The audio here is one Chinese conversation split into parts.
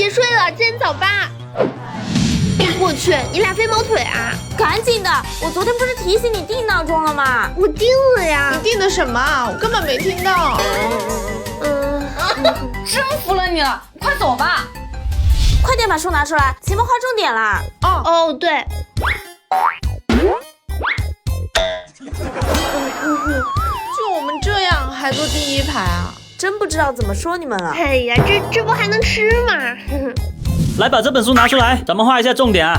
别睡了，今天早八。我去，你俩飞毛腿啊！赶紧的，我昨天不是提醒你定闹钟了吗？我定了呀。你定的什么啊？我根本没听到。真服了你了，快走吧！快点把书拿出来，期末划重点啦！哦，对。就我们这样还坐第一排啊？真不知道怎么说你们了。哎呀，这不还能吃吗？来，把这本书拿出来，咱们画一下重点啊。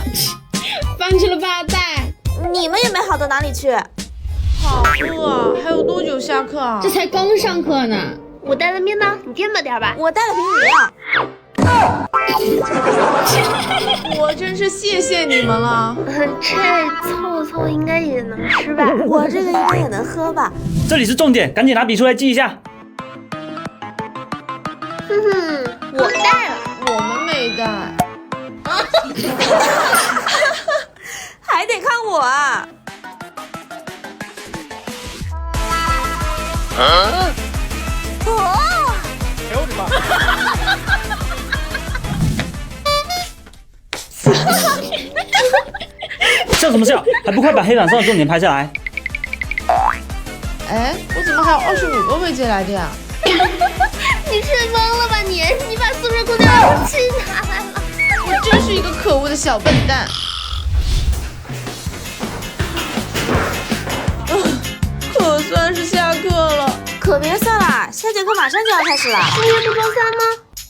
放弃了吧，带。你们也没好到哪里去。好饿啊！还有多久下课啊？这才刚上课呢。我带了面包，你垫吧点吧。我带了瓶饮料。我真是谢谢你们了。这凑凑应该也能吃吧？我这个应该也能喝吧？这里是重点，赶紧拿笔出来记一下。哼哼，我带了。我们没带。还得看我啊！笑什么笑？还不快把黑板上的重点拍下来！哎，我怎么还有25个未接来电啊？你睡疯了吧你？你把宿舍空调遥控器拿来了！我真是一个可恶的小笨蛋。可算是下课了。可别算了，下节课马上就要开始了。今天不周三吗？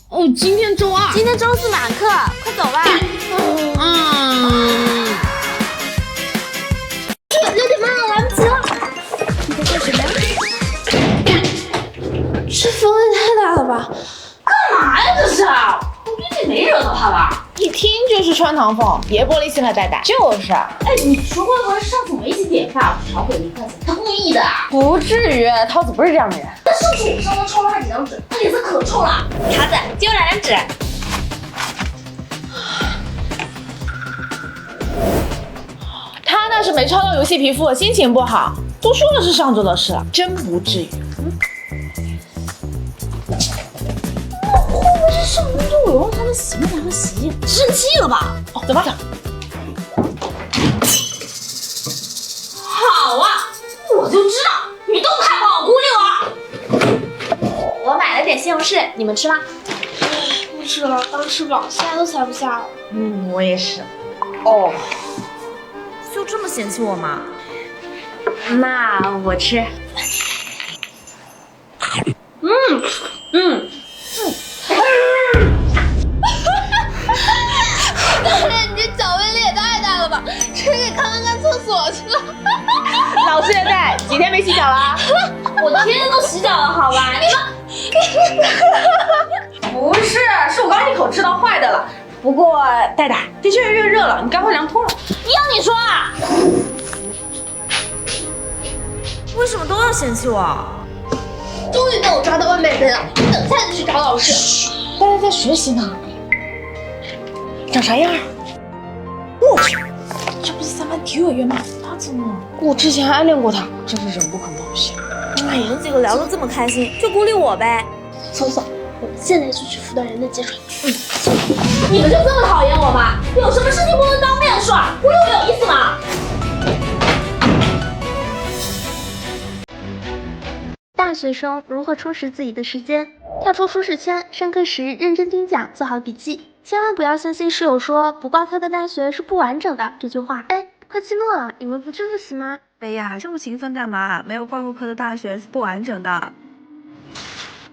哦，今天周二。今天周四满课，快走吧。6点半了，来不及了。你在干什么呀？这风也太大了吧！干嘛呀这是？我最近没惹到他吧？一听就是穿堂风，别玻璃心了，呆呆。就是。哎，你说会不会上次我们一起点饭，我少给了1块钱，他故意的？不至于，涛子不是这样的人。但上次我上他抄了他几张纸，他脸色可臭了。桃子，借我2张纸。他那是没抄到游戏皮肤，心情不好。都说了是上周的事了，真不至于。会不会是上周我用他的洗面奶和洗衣液生气了吧？哦，怎么？好啊，我就知道你都太不好孤立我。我买了点西红柿，你们吃吗？不吃了，刚吃饱，现在都塞不下了。我也是。哦，就这么嫌弃我吗？那我吃。你这脚味力也太大了吧！这给康康干厕所去了。老师也在，几天没洗脚了？我天天都洗脚了，好吧？你们不是，是我刚一口吃到坏的了。不过戴戴，的确越热了，你该换凉拖了。要你说啊？为什么都要嫌弃我？终于被我抓到外面人了，等下就去找老师。戴戴在学习呢，长啥样？我去，这不是3班体育委员吗？他怎么？我之前还暗恋过他，真是人不可貌相。你们几个聊得这么开心，就孤立我呗。走走，我们现在就去辅导员的接水。你们就这么讨厌我吗？有什么事情不能当面说？孤立我有意思吗？大学生如何充实自己的时间？跳出舒适圈，上课时认真听讲，做好笔记，千万不要相信室友说不挂科的大学是不完整的这句话。哎，快期末了，你们不去复习吗？哎呀，这么勤奋干嘛？没有挂过科的大学是不完整的。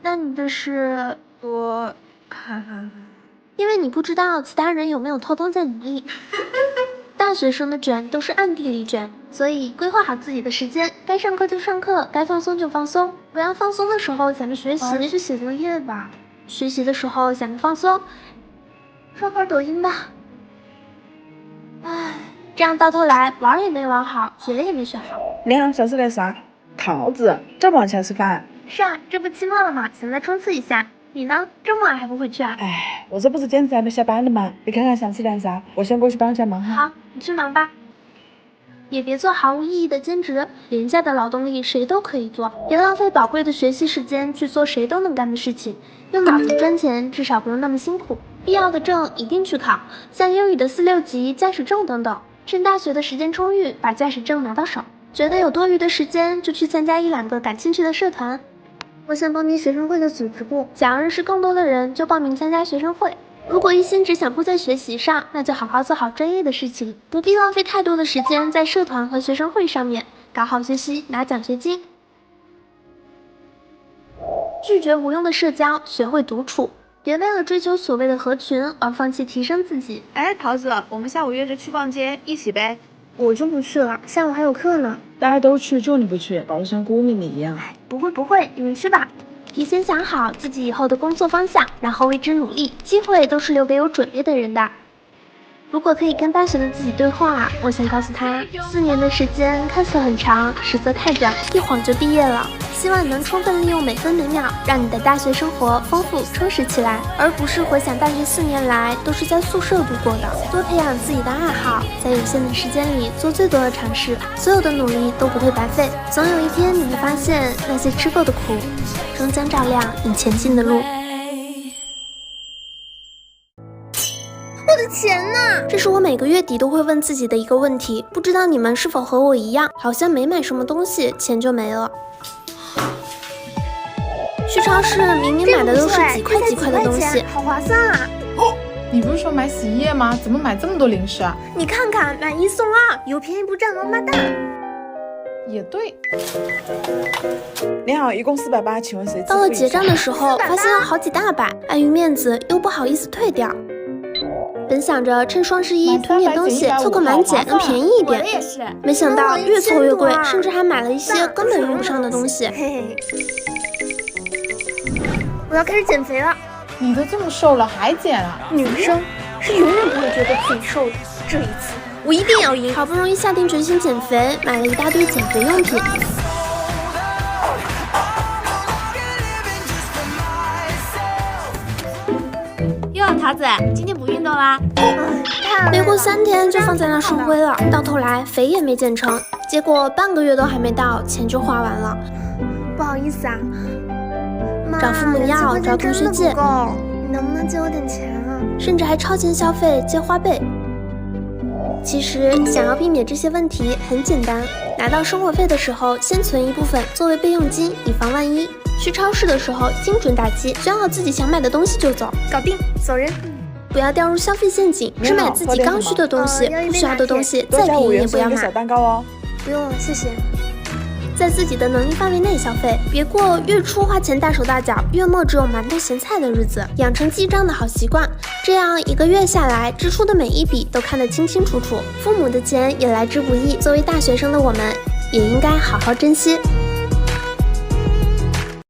那你的是？我，因为你不知道其他人有没有偷偷在努力。大学生的卷都是暗地里卷，所以规划好自己的时间，该上课就上课，该放松就放松。不要放松的时候想着学习，去写作业吧；学习的时候想着放松，刷会儿抖音吧。唉，这样到头来玩也没玩好，学也没学好。娘，小事来啥？桃子，这么晚才吃饭？是啊，这不期末了嘛，想再冲刺一下。你呢？这么晚还不回去啊？哎，我这不是兼职还没下班的吗？你看看想吃点啥，我先过去帮一下忙哈。好，你去忙吧。也别做毫无意义的兼职，廉价的劳动力谁都可以做，别浪费宝贵的学习时间去做谁都能干的事情。用脑子赚钱，至少不用那么辛苦。必要的证一定去考，像英语的4、6级、驾驶证等等。趁大学的时间充裕，把驾驶证拿到手。觉得有多余的时间，就去参加1、2个感兴趣的社团。我想报名学生会的组织部，想要认识更多的人，就报名参加学生会。如果一心只想扑在学习上，那就好好做好专业的事情，不必浪费太多的时间在社团和学生会上面，搞好学习，拿奖学金。拒绝无用的社交，学会独处，别为了追求所谓的合群而放弃提升自己。哎，桃子，我们下午约着去逛街，一起呗。我就不去了，下午还有课呢。大家都去，就你不去，搞得像孤命你一样。不会，你们去吧。提前想好自己以后的工作方向，然后为之努力。机会都是留给有准备的人的。如果可以跟大学的自己对话，我想告诉他，4年的时间看似很长，实则太短，一晃就毕业了。希望你能充分利用每分每秒，让你的大学生活丰富充实起来，而不是回想大学4年来都是在宿舍度过的。多培养自己的爱好，在有限的时间里做最多的尝试，所有的努力都不会白费。总有一天你会发现，那些吃过的苦，终将照亮你前进的路。我的钱呢？这是我每个月底都会问自己的一个问题，不知道你们是否和我一样，好像没买什么东西，钱就没了。去超市明明买的都是几块的东西，好划算啊！你不是说买洗衣液吗？怎么买这么多零食啊？你看看，买1送2，有便宜不占王八蛋。也对。你好，一共480，请问谁？到了结账的时候，发现要好几大百，碍于面子又不好意思退掉。本想着趁双11囤点东西，凑个满减能便宜一点，没想到越凑越贵，甚至还买了一些根本用不上的东西。我要开始减肥了。你都这么瘦了还减啊？女生是永远不会觉得自己瘦的，这一次我一定要赢。好不容易下定决心减肥，买了一大堆减肥用品。哟，桃子，今天不运动啦？没过3天就放在那树灰了，到头来肥也没减成，结果半个月都还没到，钱就花完了。不好意思啊，找父母要，找同学借，你能不能借我点钱啊？甚至还超前消费借花呗。其实想要避免这些问题很简单，拿到生活费的时候先存一部分作为备用金，以防万一。去超市的时候精准打击，选好自己想买的东西就走，搞定，走人。不要掉入消费陷阱，只买自己刚需的东西，不需要的东西再便宜也不要买。小蛋糕哦。不用了，谢谢。在自己的能力范围内消费，别过月初花钱大手大脚，月末只有馒头咸菜的日子，养成记账的好习惯，这样1个月下来，支出的每一笔都看得清清楚楚。父母的钱也来之不易，作为大学生的我们，也应该好好珍惜。